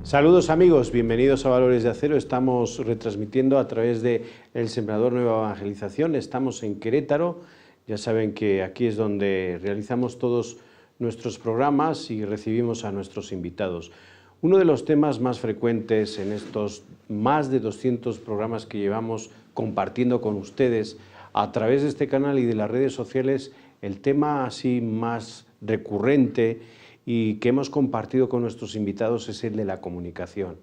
Saludos amigos, bienvenidos a Valores de Acero. Estamos retransmitiendo a través de El Sembrador Nueva Evangelización. Estamos en Querétaro. Ya saben que aquí es donde realizamos todos nuestros programas y recibimos a nuestros invitados. Uno de los temas más frecuentes en estos más de 200 programas que llevamos compartiendo con ustedes a través de este canal y de las redes sociales, el tema así más recurrente y que hemos compartido con nuestros invitados es el de la comunicación.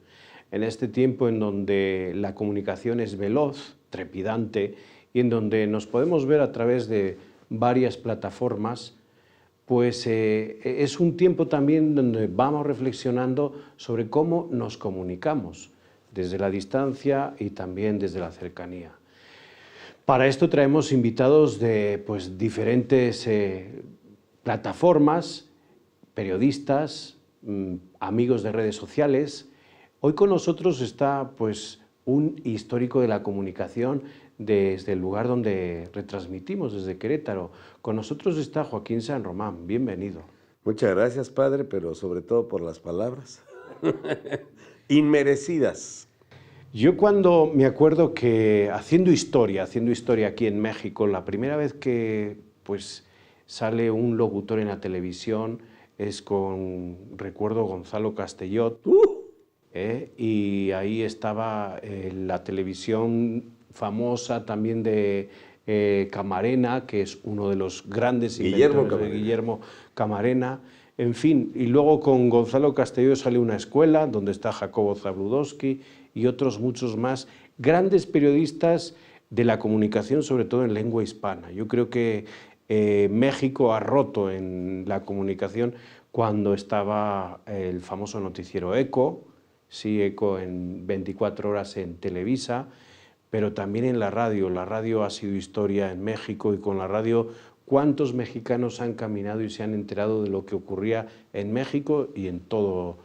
En este tiempo en donde la comunicación es veloz, trepidante, y en donde nos podemos ver a través de varias plataformas, pues es un tiempo también donde vamos reflexionando sobre cómo nos comunicamos, desde la distancia y también desde la cercanía. Para esto traemos invitados de diferentes plataformas, periodistas, amigos de redes sociales. Hoy con nosotros está un histórico de la comunicación desde el lugar donde retransmitimos, desde Querétaro. Con nosotros está Joaquín San Román, bienvenido. Muchas gracias, padre, pero sobre todo por las palabras inmerecidas. Yo cuando me acuerdo que haciendo historia aquí en México, la primera vez que sale un locutor en la televisión es recuerdo Gonzalo Castellot, y ahí estaba la televisión famosa también de Camarena, que es uno de los grandes inventores de Guillermo Camarena. En fin, y luego con Gonzalo Castellot sale una escuela donde está Jacobo Zabludowski y otros muchos más, grandes periodistas de la comunicación, sobre todo en lengua hispana. Yo creo que México ha roto en la comunicación cuando estaba el famoso noticiero ECO, sí, ECO en 24 horas en Televisa, pero también en la radio. La radio ha sido historia en México y con la radio, ¿cuántos mexicanos han caminado y se han enterado de lo que ocurría en México y en toda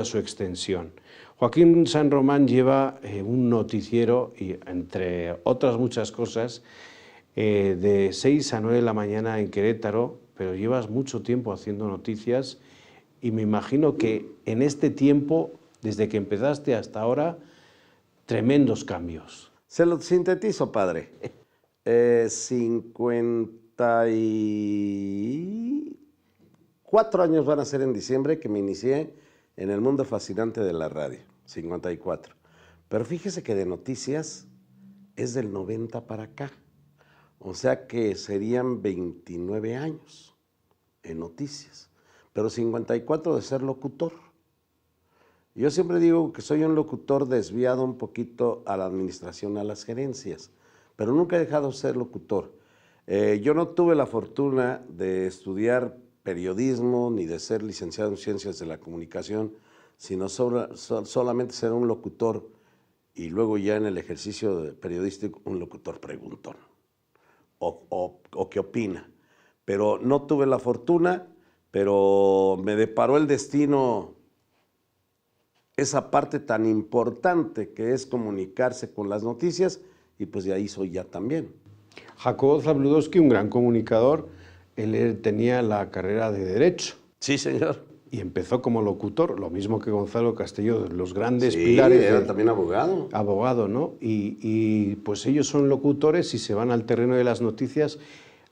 su extensión? Joaquín San Román lleva un noticiero y, entre otras muchas cosas, de 6 a 9 de la mañana en Querétaro, pero llevas mucho tiempo haciendo noticias y me imagino que en este tiempo, desde que empezaste hasta ahora, tremendos cambios. Se lo sintetizo, padre. 54 años van a ser en diciembre que me inicié en el mundo fascinante de la radio, 54. Pero fíjese que de noticias es del 90 para acá. O sea que serían 29 años en noticias, pero 54 de ser locutor. Yo siempre digo que soy un locutor desviado un poquito a la administración, a las gerencias, pero nunca he dejado de ser locutor. Yo no tuve la fortuna de estudiar periodismo ni de ser licenciado en ciencias de la comunicación, sino solamente ser un locutor y luego ya en el ejercicio periodístico un locutor preguntón. O qué opina, pero no tuve la fortuna, pero me deparó el destino esa parte tan importante que es comunicarse con las noticias y pues de ahí soy ya también. Jacobo Zabludowski, un gran comunicador, él tenía la carrera de Derecho. Sí, señor. Y empezó como locutor, lo mismo que Gonzalo Castellot, los grandes sí, pilares. Era también abogado. Abogado, ¿no? Y pues ellos son locutores y se van al terreno de las noticias.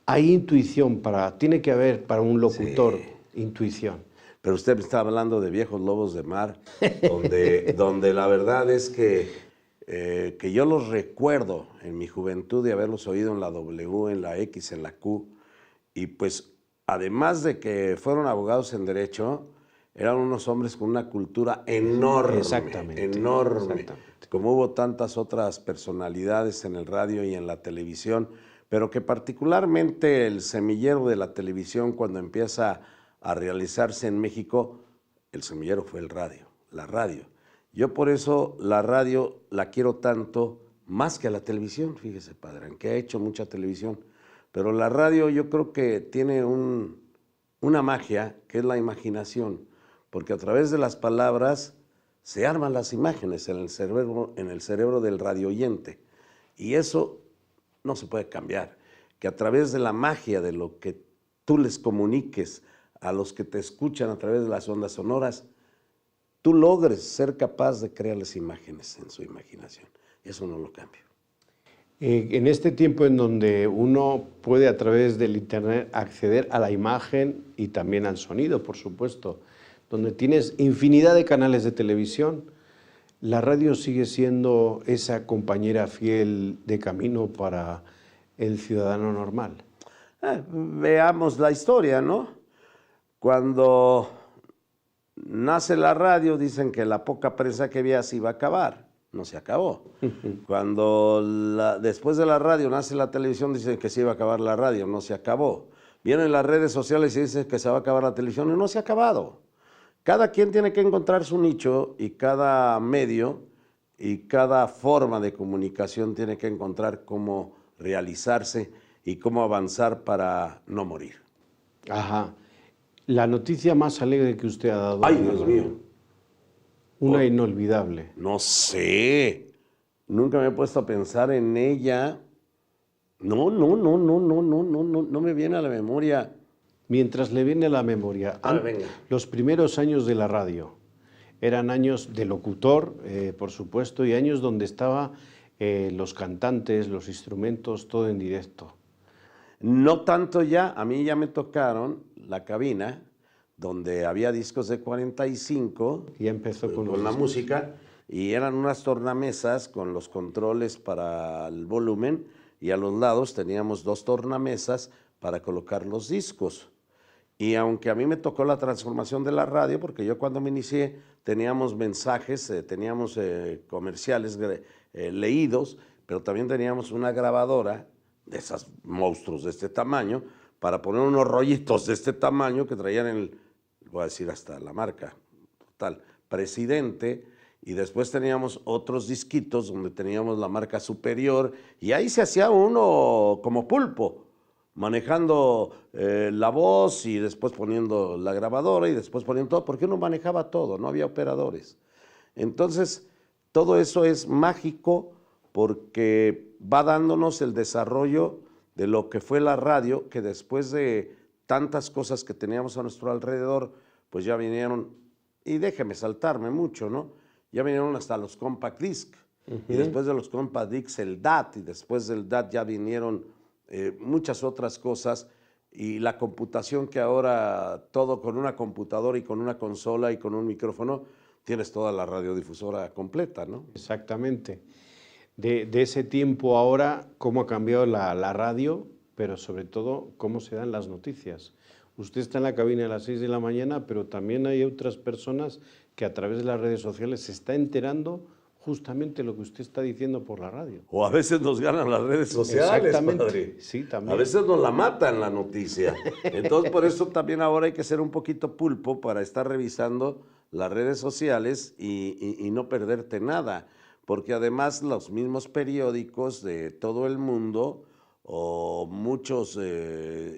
Hay intuición tiene que haber para un locutor intuición. Pero usted me está hablando de Viejos Lobos de Mar, donde la verdad es que yo los recuerdo en mi juventud de haberlos oído en la W, en la X, en la Q, y pues además de que fueron abogados en Derecho, eran unos hombres con una cultura enorme. Exactamente. Enorme. Exactamente. Como hubo tantas otras personalidades en el radio y en la televisión, pero que particularmente el semillero de la televisión, cuando empieza a realizarse en México, el semillero fue el radio, la radio. Yo por eso la radio la quiero tanto, más que a la televisión, fíjese, padre, aunque ha hecho mucha televisión. Pero la radio yo creo que tiene una magia que es la imaginación, porque a través de las palabras se arman las imágenes en el cerebro del radio oyente. Y eso no se puede cambiar, que a través de la magia de lo que tú les comuniques a los que te escuchan a través de las ondas sonoras, tú logres ser capaz de crearles imágenes en su imaginación. Eso no lo cambio. En este tiempo en donde uno puede a través del Internet acceder a la imagen y también al sonido, por supuesto, donde tienes infinidad de canales de televisión, ¿la radio sigue siendo esa compañera fiel de camino para el ciudadano normal? Veamos la historia, ¿no? Cuando nace la radio, dicen que la poca prensa que había se iba a acabar. No se acabó. Cuando después de la radio nace la televisión, dicen que se iba a acabar la radio. No se acabó. Vienen las redes sociales y dicen que se va a acabar la televisión y no se ha acabado. Cada quien tiene que encontrar su nicho y cada medio y cada forma de comunicación tiene que encontrar cómo realizarse y cómo avanzar para no morir. Ajá. La noticia más alegre que usted ha dado. ¡Ay, Dios mío! Una inolvidable. No sé. Nunca me he puesto a pensar en ella. No me viene a la memoria. Mientras le viene a la memoria, Venga. los primeros años de la radio eran años de locutor, por supuesto, y años donde estaban los cantantes, los instrumentos, todo en directo. No tanto ya, a mí ya me tocaron la cabina, donde había discos de 45. Y ya empezó con la música, y eran unas tornamesas con los controles para el volumen, y a los lados teníamos 2 tornamesas para colocar los discos. Y aunque a mí me tocó la transformación de la radio, porque yo cuando me inicié teníamos mensajes, teníamos comerciales leídos, pero también teníamos una grabadora de esos monstruos de este tamaño, para poner unos rollitos de este tamaño que traían voy a decir hasta la marca, total, Presidente, y después teníamos otros disquitos donde teníamos la marca Superior, y ahí se hacía uno como pulpo, manejando la voz y después poniendo la grabadora y después poniendo todo, porque uno manejaba todo, no había operadores. Entonces, todo eso es mágico porque va dándonos el desarrollo de lo que fue la radio, que después de tantas cosas que teníamos a nuestro alrededor, pues ya vinieron, y déjeme saltarme mucho, ¿no? Ya vinieron hasta los compact disc, y después de los compact disc el DAT, y después del DAT ya vinieron muchas otras cosas, y la computación que ahora todo con una computadora y con una consola y con un micrófono, tienes toda la radiodifusora completa, ¿no? Exactamente. De ese tiempo ahora, cómo ha cambiado la radio, pero sobre todo, cómo se dan las noticias. Usted está en la cabina a las 6 de la mañana, pero también hay otras personas que a través de las redes sociales se está enterando justamente lo que usted está diciendo por la radio. O a veces nos ganan las redes sociales, Exactamente. padre. Sí, también. A veces nos la matan la noticia. Entonces, por eso también ahora hay que ser un poquito pulpo para estar revisando las redes sociales y no perderte nada. Porque además los mismos periódicos de todo el mundo o muchos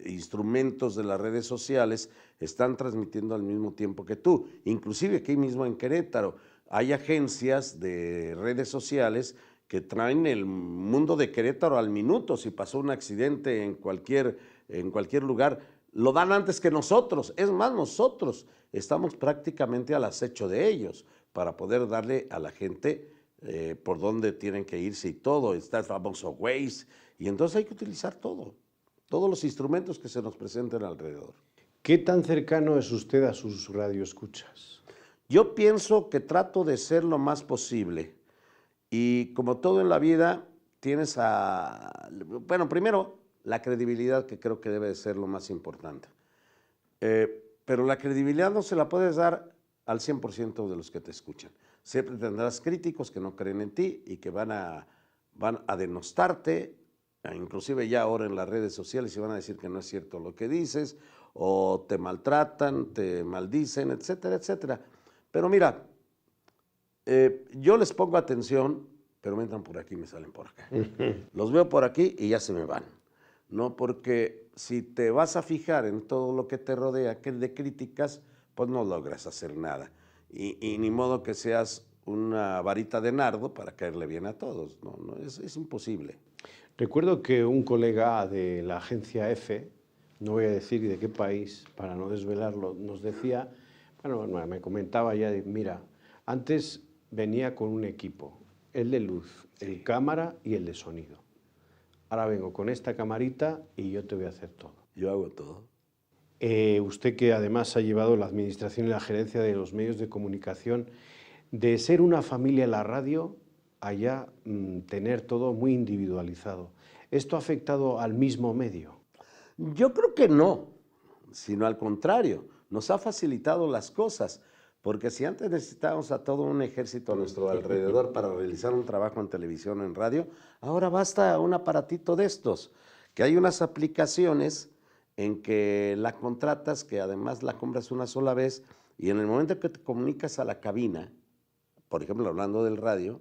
instrumentos de las redes sociales están transmitiendo al mismo tiempo que tú. Inclusive aquí mismo en Querétaro hay agencias de redes sociales que traen el mundo de Querétaro al minuto. Si pasó un accidente en cualquier lugar, lo dan antes que nosotros. Es más, nosotros estamos prácticamente al acecho de ellos para poder darle a la gente por dónde tienen que irse y todo. Está el famoso Waze, y entonces hay que utilizar todos los instrumentos que se nos presenten alrededor. ¿Qué tan cercano es usted a sus radioescuchas? Yo pienso que trato de ser lo más posible, y como todo en la vida, tienes bueno, primero, la credibilidad, que creo que debe de ser lo más importante. Pero la credibilidad no se la puedes dar al 100% de los que te escuchan. Siempre tendrás críticos que no creen en ti y que van a denostarte, inclusive ya ahora en las redes sociales, y van a decir que no es cierto lo que dices, o te maltratan, te maldicen, etcétera, etcétera. Pero mira, yo les pongo atención, pero me entran por aquí y me salen por acá. Los veo por aquí y ya se me van, ¿no? Porque si te vas a fijar en todo lo que te rodea de críticas, pues no logras hacer nada. Y ni modo que seas una varita de nardo para caerle bien a todos. No, es imposible. Recuerdo que un colega de la agencia EFE, no voy a decir de qué país para no desvelarlo, nos decía, bueno, me comentaba ya, mira, Antes venía con un equipo, el de luz, el cámara y el de sonido. Ahora vengo con esta camarita y yo te voy a hacer todo. Yo hago todo. Usted que además ha llevado la administración y la gerencia de los medios de comunicación, de ser una familia en la radio a ya tener todo muy individualizado. ¿Esto ha afectado al mismo medio? Yo creo que no, sino al contrario, nos ha facilitado las cosas, porque si antes necesitábamos a todo un ejército a nuestro alrededor para realizar un trabajo en televisión o en radio, ahora basta un aparatito de estos, que hay unas aplicaciones en que la contratas, que además la compras una sola vez, y en el momento que te comunicas a la cabina, por ejemplo, hablando del radio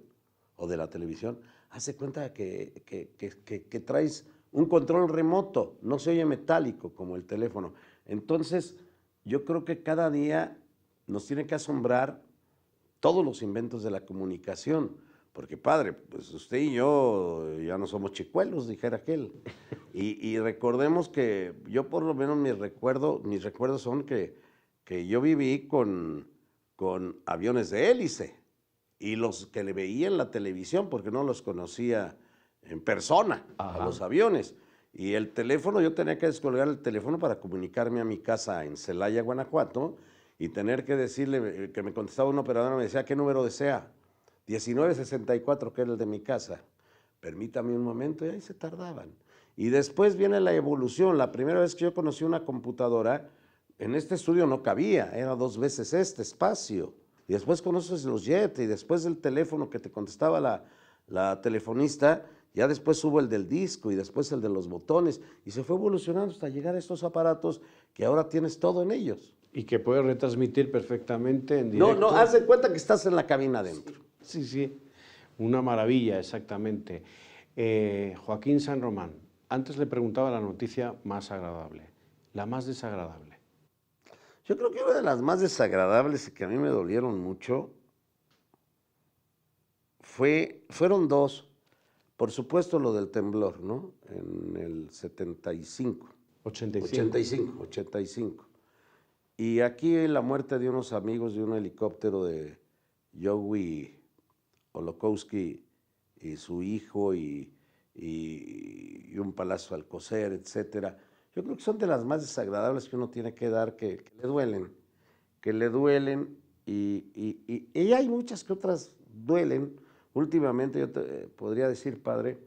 o de la televisión, hace cuenta que traes un control remoto, no se oye metálico como el teléfono. Entonces, yo creo que cada día nos tiene que asombrar todos los inventos de la comunicación, porque padre, pues usted y yo ya no somos chicuelos, dijera aquel. Y recordemos que yo por lo menos mis recuerdos son que yo viví con aviones de hélice y los que le veía en la televisión, porque no los conocía en persona, a los aviones. Y el teléfono, yo tenía que descolgar el teléfono para comunicarme a mi casa en Celaya, Guanajuato, y tener que decirle, que me contestaba un operador, me decía, ¿qué número desea? 1964, que era el de mi casa. Permítame un momento, y ahí se tardaban. Y después viene la evolución. La primera vez que yo conocí una computadora, en este estudio no cabía, era 2 veces este espacio. Y después conoces los jets, y después el teléfono que te contestaba la telefonista, ya después hubo el del disco y después el de los botones, y se fue evolucionando hasta llegar a estos aparatos que ahora tienes todo en ellos. Y que puedes retransmitir perfectamente en directo. No, haz de cuenta que estás en la cabina adentro. Sí, sí, una maravilla, exactamente. Joaquín San Román, antes le preguntaba la noticia más agradable, la más desagradable. Yo creo que una de las más desagradables y que a mí me dolieron mucho fueron 2. Por supuesto lo del temblor, ¿no? En el 75. 85. Y aquí la muerte de unos amigos de un helicóptero de Joey Olokowski y su hijo y un Palacio Alcocer, etcétera. Yo creo que son de las más desagradables que uno tiene que dar, que le duelen y hay muchas que otras duelen. Últimamente yo te podría decir, padre,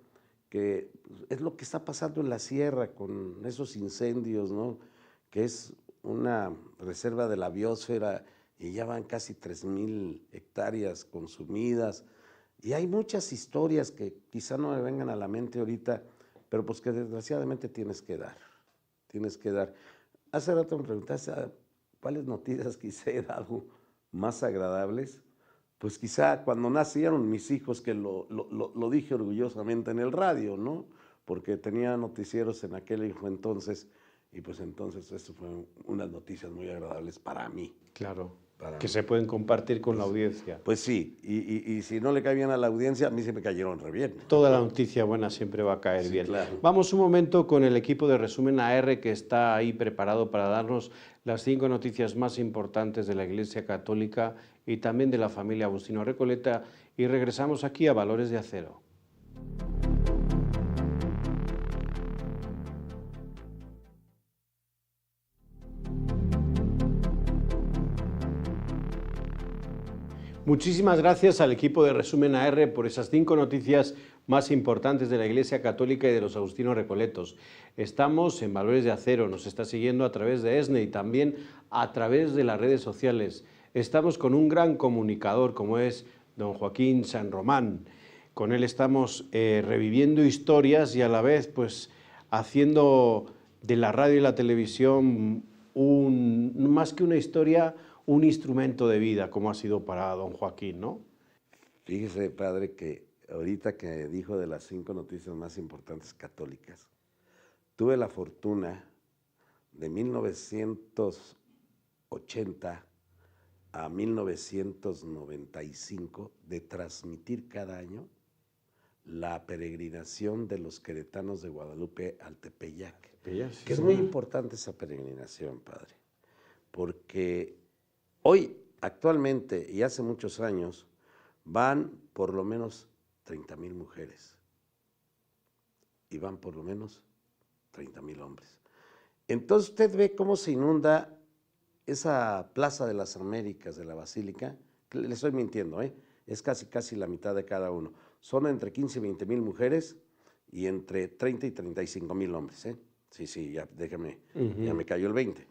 que es lo que está pasando en la sierra con esos incendios, ¿no? Que es una reserva de la biosfera y ya van casi 3,000 hectáreas consumidas. Y hay muchas historias que quizá no me vengan a la mente ahorita, pero pues que desgraciadamente tienes que dar. Hace rato me preguntaste cuáles noticias quizá he dado más agradables. Pues quizá cuando nacieron mis hijos, que lo dije orgullosamente en el radio, ¿no? Porque tenía noticieros en aquel entonces, y pues entonces eso fue unas noticias muy agradables para mí. Claro, que se pueden compartir con la audiencia. Pues sí, y si no le cae bien a la audiencia, a mí se me cayeron re bien. Toda la noticia buena siempre va a caer bien. Claro. Vamos un momento con el equipo de Resumen AR que está ahí preparado para darnos las 5 noticias más importantes de la Iglesia Católica y también de la familia Agustino Recoleta, y regresamos aquí a Valores de Acero. Muchísimas gracias al equipo de Resumen AR por esas 5 noticias más importantes de la Iglesia Católica y de los Agustinos Recoletos. Estamos en Valores de Acero, nos está siguiendo a través de ESNE y también a través de las redes sociales. Estamos con un gran comunicador como es don Joaquín San Román. Con él estamos reviviendo historias y a la vez pues haciendo de la radio y la televisión más que una historia, un instrumento de vida, como ha sido para don Joaquín, ¿no? Fíjese, padre, que ahorita que dijo de las 5 noticias más importantes católicas, tuve la fortuna de 1980 a 1995 de transmitir cada año la peregrinación de los queretanos de Guadalupe al Tepeyac, que es muy importante esa peregrinación, padre, porque hoy actualmente y hace muchos años van por lo menos 30,000 mujeres y van por lo menos 30,000 hombres. Entonces usted ve cómo se inunda esa Plaza de las Américas de la Basílica, que le estoy mintiendo, es casi la mitad de cada uno. Son entre 15 y 20,000 mujeres y entre 30 y 35,000 hombres. Sí, ya déjame, ya me cayó el 20.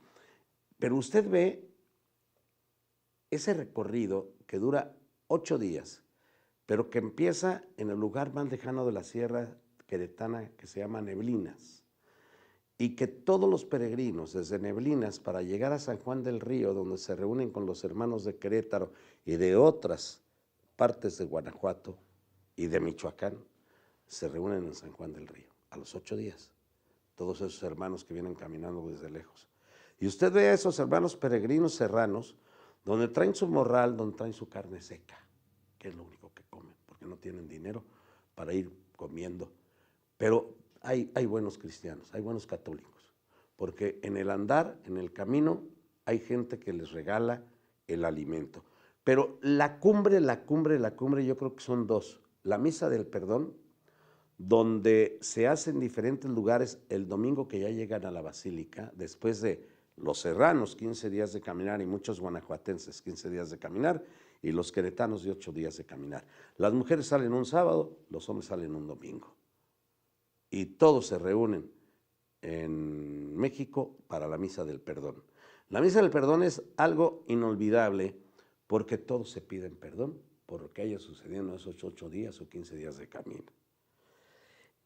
Pero usted ve ese recorrido que dura 8 días, pero que empieza en el lugar más lejano de la sierra queretana que se llama Neblinas, y que todos los peregrinos desde Neblinas para llegar a San Juan del Río, donde se reúnen con los hermanos de Querétaro y de otras partes de Guanajuato y de Michoacán, se reúnen en San Juan del Río a los 8 días, todos esos hermanos que vienen caminando desde lejos. Y usted ve a esos hermanos peregrinos serranos, donde traen su morral, donde traen su carne seca, que es lo único que comen, porque no tienen dinero para ir comiendo. Pero hay buenos cristianos, hay buenos católicos, porque en el andar, en el camino, hay gente que les regala el alimento. Pero la cumbre, yo creo que son dos. La misa del perdón, donde se hace en diferentes lugares el domingo que ya llegan a la basílica, después de los serranos 15 días de caminar y muchos guanajuatenses 15 días de caminar y los queretanos de 8 días de caminar. Las mujeres salen un sábado, los hombres salen un domingo. Y todos se reúnen en México para la misa del perdón. La misa del perdón es algo inolvidable porque todos se piden perdón por lo que haya sucedido en esos 8 días o 15 días de camino.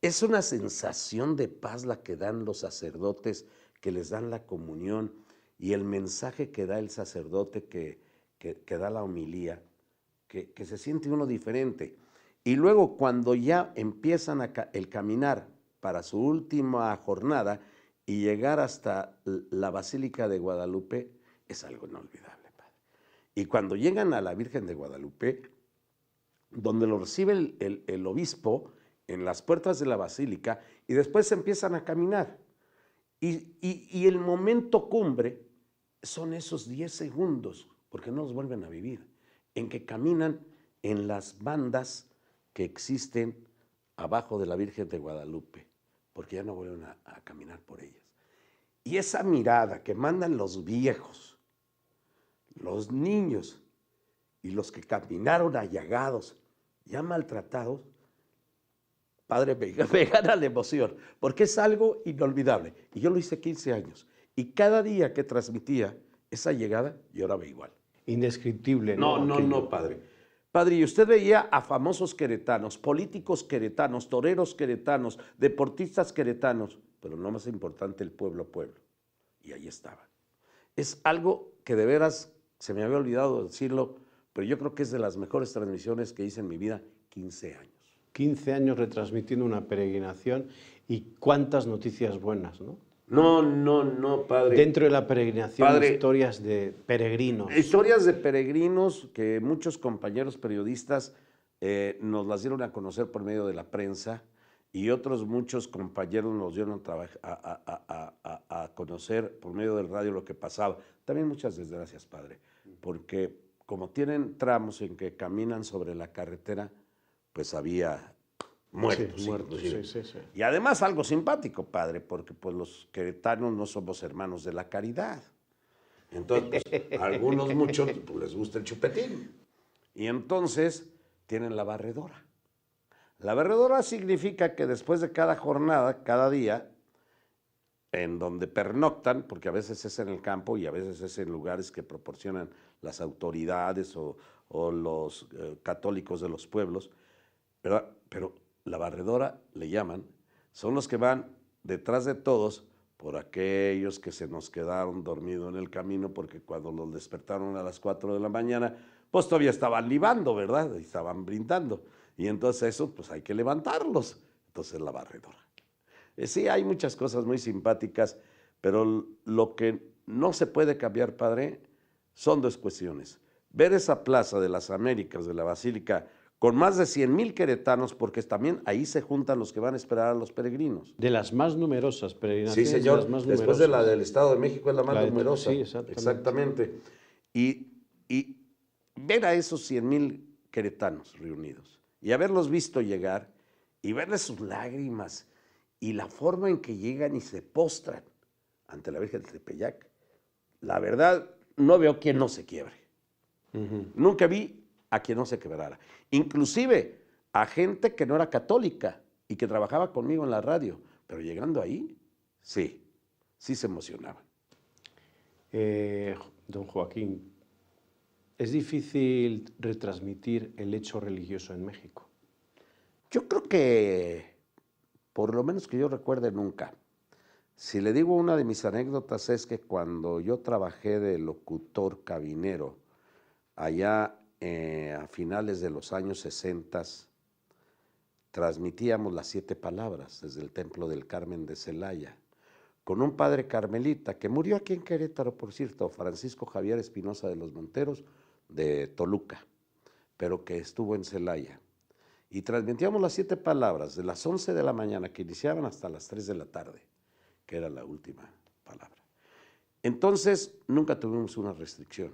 Es una sensación de paz la que dan los sacerdotes que les dan la comunión y el mensaje que da el sacerdote que da la homilía, que se siente uno diferente. Y luego cuando ya empiezan el caminar para su última jornada y llegar hasta la Basílica de Guadalupe, es algo inolvidable, padre. Y cuando llegan a la Virgen de Guadalupe, donde lo recibe el obispo en las puertas de la Basílica, y después empiezan a caminar. Y el momento cumbre son esos 10 segundos, porque no los vuelven a vivir, en que caminan en las bandas que existen abajo de la Virgen de Guadalupe, porque ya no vuelven a caminar por ellas. Y esa mirada que mandan los viejos, los niños y los que caminaron allagados, ya maltratados, padre, me gana la emoción, porque es algo inolvidable. Y yo lo hice 15 años. Y cada día que transmitía esa llegada, lloraba igual. Indescriptible, ¿no? No, padre. Padre, y usted veía a famosos queretanos, políticos queretanos, toreros queretanos, deportistas queretanos, pero no más importante el pueblo. Y ahí estaban. Es algo que de veras se me había olvidado decirlo, pero yo creo que es de las mejores transmisiones que hice en mi vida, 15 años. 15 años retransmitiendo una peregrinación y cuántas noticias buenas, ¿no? No, padre. Dentro de la peregrinación, padre, historias de peregrinos. Historias de peregrinos que muchos compañeros periodistas nos las dieron a conocer por medio de la prensa y otros muchos compañeros nos dieron a conocer por medio del radio lo que pasaba. También muchas desgracias, padre, porque como tienen tramos en que caminan sobre la carretera, pues había muertos. Sí, muertos, sí. Y además algo simpático, padre, porque pues los queretanos no somos hermanos de la caridad. Entonces, pues, a algunos muchos pues, les gusta el chupetín. Y entonces tienen la barredora. La barredora significa que después de cada jornada, cada día, en donde pernoctan, porque a veces es en el campo y a veces es en lugares que proporcionan las autoridades o los católicos de los pueblos, ¿verdad? Pero la barredora, le llaman, son los que van detrás de todos por aquellos que se nos quedaron dormidos en el camino, porque cuando los despertaron a las 4 de la mañana, pues todavía estaban libando, ¿verdad? Y estaban brindando. Y entonces eso, pues hay que levantarlos. Entonces la barredora. Sí, hay muchas cosas muy simpáticas, pero lo que no se puede cambiar, padre, son dos cuestiones. Ver esa plaza de las Américas, de la Basílica, con más de 100,000 queretanos, porque también ahí se juntan los que van a esperar a los peregrinos. De las más numerosas peregrinaciones. Sí, señor. De las más Después numerosas. de la del Estado de México es la más numerosa. Sí, exactamente. Y y ver a esos 100,000 queretanos reunidos y haberlos visto llegar y verles sus lágrimas y la forma en que llegan y se postran ante la Virgen de Tepeyac, la verdad, no veo quien no se quiebre. Nunca vi a quien no se quebrara. Inclusive a gente que no era católica y que trabajaba conmigo en la radio, pero llegando ahí, sí se emocionaban. Don Joaquín, ¿es difícil retransmitir el hecho religioso en México? Yo creo que, por lo menos que yo recuerde, nunca. Si le digo una de mis anécdotas es que cuando yo trabajé de locutor cabinero allá a finales de los años 60, transmitíamos las 7 palabras desde el Templo del Carmen de Celaya, con un padre carmelita que murió aquí en Querétaro, por cierto, Francisco Javier Espinosa de los Monteros, de Toluca, pero que estuvo en Celaya. Y transmitíamos las 7 palabras de las 11 de la mañana que iniciaban hasta las 3 de la tarde, que era la última palabra. Entonces, nunca tuvimos una restricción.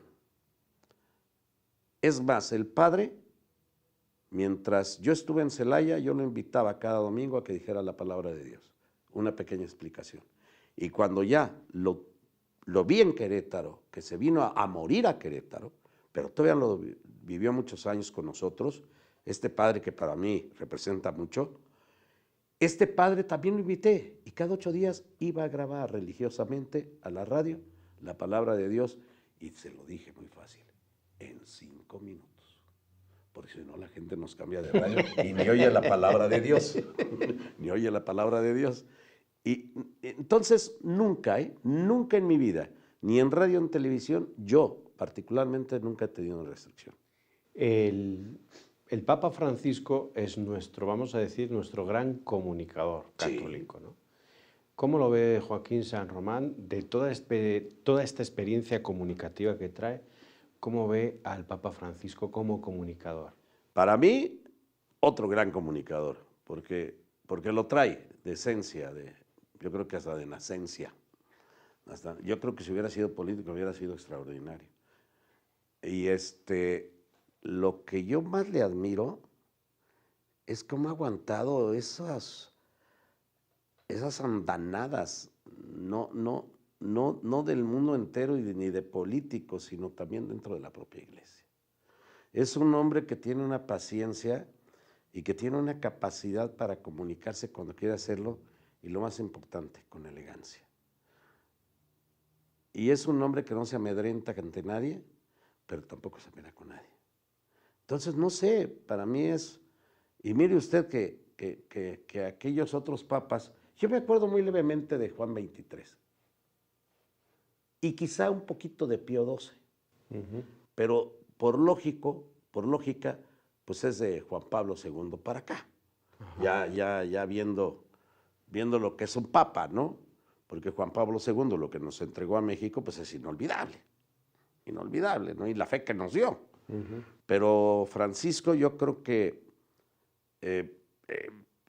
Es más, el padre, mientras yo estuve en Celaya, yo lo invitaba cada domingo a que dijera la palabra de Dios, una pequeña explicación. Y cuando ya lo vi en Querétaro, que se vino a morir a Querétaro, pero todavía lo vivió muchos años con nosotros, este padre que para mí representa mucho, este padre también lo invité y cada 8 días iba a grabar religiosamente a la radio la palabra de Dios y se lo dije muy fácil, en 5 minutos, porque si no la gente nos cambia de radio y ni oye la palabra de Dios, ni oye la palabra de Dios. Y entonces nunca en mi vida, ni en radio ni en televisión, yo particularmente nunca he tenido una restricción. El Papa Francisco es nuestro, vamos a decir, nuestro gran comunicador católico, ¿no? ¿Cómo lo ve Joaquín San Román de toda esta experiencia comunicativa que trae? ¿Cómo ve al Papa Francisco como comunicador? Para mí, otro gran comunicador, porque lo trae de esencia, yo creo que hasta de nacencia. Yo creo que si hubiera sido político hubiera sido extraordinario. Y lo que yo más le admiro es cómo ha aguantado esas andanadas, no del mundo entero ni de políticos, sino también dentro de la propia iglesia. Es un hombre que tiene una paciencia y que tiene una capacidad para comunicarse cuando quiere hacerlo, y lo más importante, con elegancia. Y es un hombre que no se amedrenta ante nadie, pero tampoco se mira con nadie. Entonces, no sé, para mí es, y mire usted que aquellos otros papas, yo me acuerdo muy levemente de Juan XXIII, y quizá un poquito de Pío XII, pero por lógica, pues es de Juan Pablo II para acá, ya viendo lo que es un papa, ¿no? Porque Juan Pablo II, lo que nos entregó a México, pues es inolvidable, ¿no? Y la fe que nos dio. Pero Francisco, yo creo que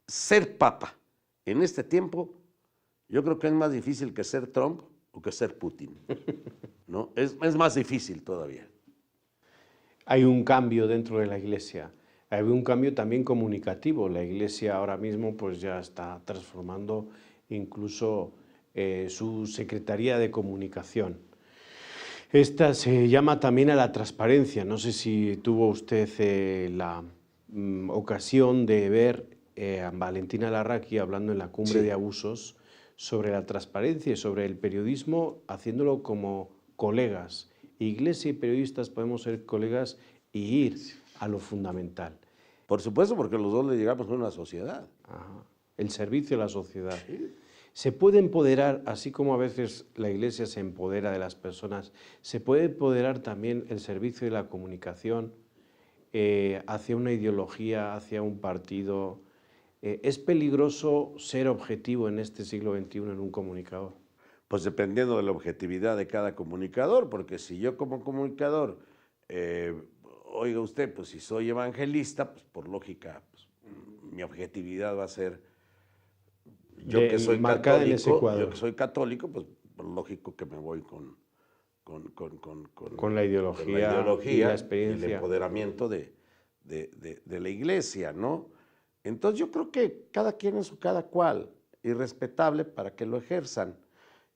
ser papa en este tiempo, yo creo que es más difícil que ser Trump o que ser Putin, ¿no? Es más difícil todavía. Hay un cambio dentro de la Iglesia, hay un cambio también comunicativo. La Iglesia ahora mismo pues ya está transformando incluso su Secretaría de Comunicación. Esta se llama también a la transparencia. No sé si tuvo usted la ocasión de ver a Valentina Larraqui hablando en la Cumbre de Abusos sobre la transparencia y sobre el periodismo, haciéndolo como colegas. Iglesia y periodistas podemos ser colegas y ir a lo fundamental. Por supuesto, porque los dos le llegamos a una sociedad. El servicio a la sociedad. Sí. Se puede empoderar, así como a veces la Iglesia se empodera de las personas, se puede empoderar también el servicio de la comunicación hacia una ideología, hacia un partido. ¿Es peligroso ser objetivo en este siglo XXI en un comunicador? Pues dependiendo de la objetividad de cada comunicador, porque si yo como comunicador, oiga usted, pues si soy evangelista, pues por lógica, pues, mi objetividad va a ser, yo que soy católico, pues lógico que me voy con la ideología y la experiencia. el empoderamiento de la iglesia, ¿no? Entonces yo creo que cada quien es cada cual, y respetable para que lo ejerzan.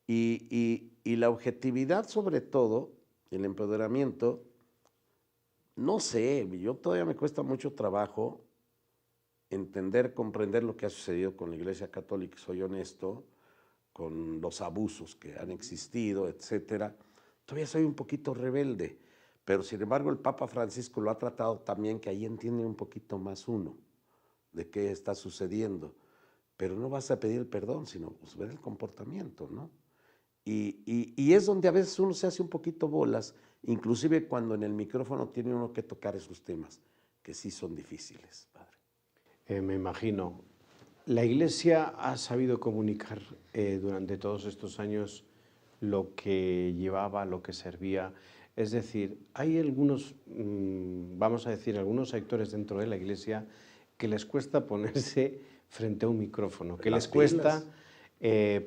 Y la objetividad sobre todo, el empoderamiento, no sé, yo todavía me cuesta mucho trabajo entender, comprender lo que ha sucedido con la Iglesia Católica, soy honesto, con los abusos que han existido, etcétera. Todavía soy un poquito rebelde, pero sin embargo el Papa Francisco lo ha tratado también, que ahí entiende un poquito más uno de qué está sucediendo. Pero no vas a pedir perdón, sino pues, ver el comportamiento, ¿no? Y es donde a veces uno se hace un poquito bolas, inclusive cuando en el micrófono tiene uno que tocar esos temas, que sí son difíciles, padre. Me imagino. La Iglesia ha sabido comunicar durante todos estos años lo que llevaba, lo que servía. Es decir, hay algunos, vamos a decir, algunos sectores dentro de la Iglesia que les cuesta ponerse frente a un micrófono, que les cuesta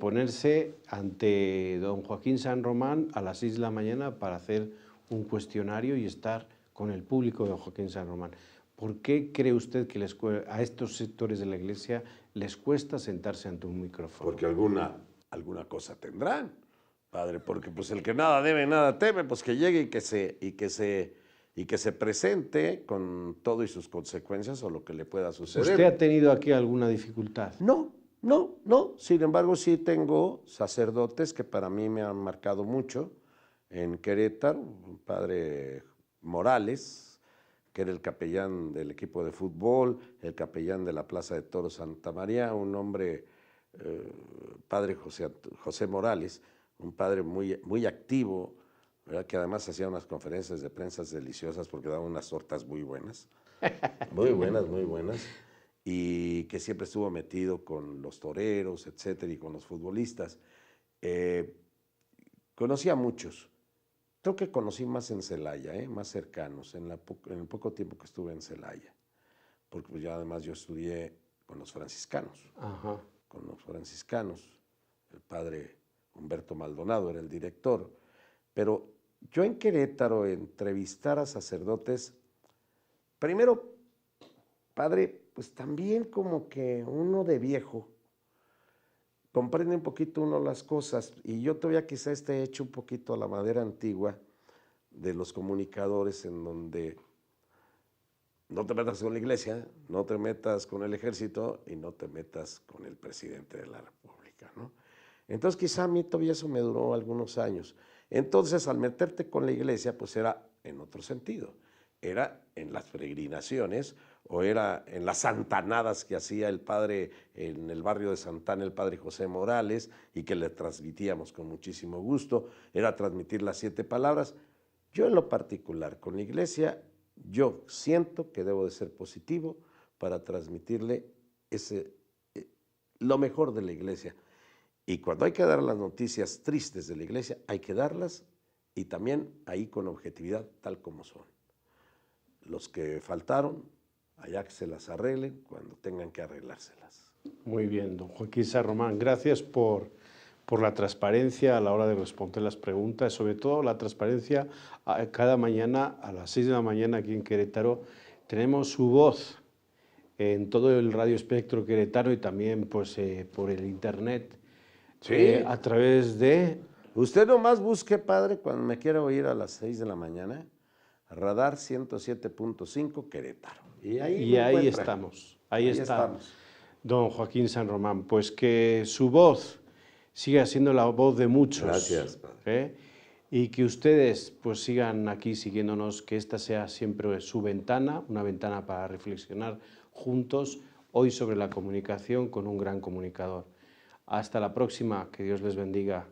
ponerse ante don Joaquín San Román a las 6 de la mañana para hacer un cuestionario y estar con el público de don Joaquín San Román. ¿Por qué cree usted que a estos sectores de la Iglesia les cuesta sentarse ante un micrófono? Porque alguna cosa tendrán, padre, porque pues el que nada debe, nada teme, pues que llegue y que se presente con todo y sus consecuencias o lo que le pueda suceder. ¿Usted ha tenido aquí alguna dificultad? No. Sin embargo, sí tengo sacerdotes que para mí me han marcado mucho. En Querétaro, un padre Morales, que era el capellán del equipo de fútbol, el capellán de la Plaza de Toros Santa María, un hombre, padre José Morales, un padre muy activo, ¿verdad? Que además hacía unas conferencias de prensa deliciosas porque daba unas tortas muy buenas, muy buenas, y que siempre estuvo metido con los toreros, etcétera, y con los futbolistas. Conocí a muchos. Creo que conocí más en Celaya, más cercanos, en el poco tiempo que estuve en Celaya, porque pues ya además yo estudié con los franciscanos. Ajá. Con los franciscanos. El padre Humberto Maldonado era el director. Pero yo en Querétaro entrevistar a sacerdotes, primero, padre, pues también como que uno de viejo comprende un poquito uno las cosas, y yo todavía quizá esté hecho un poquito a la manera antigua de los comunicadores, en donde no te metas con la iglesia, no te metas con el ejército y no te metas con el presidente de la República, ¿no? Entonces quizá a mí todavía eso me duró algunos años. Entonces al meterte con la iglesia pues era en otro sentido, era en las peregrinaciones o era en las santanadas que hacía el padre en el barrio de Santana, el padre José Morales, y que le transmitíamos con muchísimo gusto, era transmitir las 7 palabras. Yo en lo particular con la iglesia, yo siento que debo de ser positivo para transmitirle lo mejor de la iglesia. Y cuando hay que dar las noticias tristes de la iglesia, hay que darlas y también ahí con objetividad tal como son. Los que faltaron, allá que se las arreglen cuando tengan que arreglárselas. Muy bien, don Joaquín San Román, gracias por la transparencia a la hora de responder las preguntas, sobre todo la transparencia cada mañana a las 6 de la mañana aquí en Querétaro. Tenemos su voz en todo el radio espectro queretano y también pues, por el internet, sí. A través de... Usted nomás busque, padre, cuando me quiera oír a las 6 de la mañana, Radar 107.5 Querétaro. Y ahí estamos, ahí estamos. Don Joaquín San Román, pues que su voz siga siendo la voz de muchos. Gracias, padre. Y que ustedes pues sigan aquí siguiéndonos, que esta sea siempre su ventana, una ventana para reflexionar juntos hoy sobre la comunicación con un gran comunicador. Hasta la próxima, que Dios les bendiga.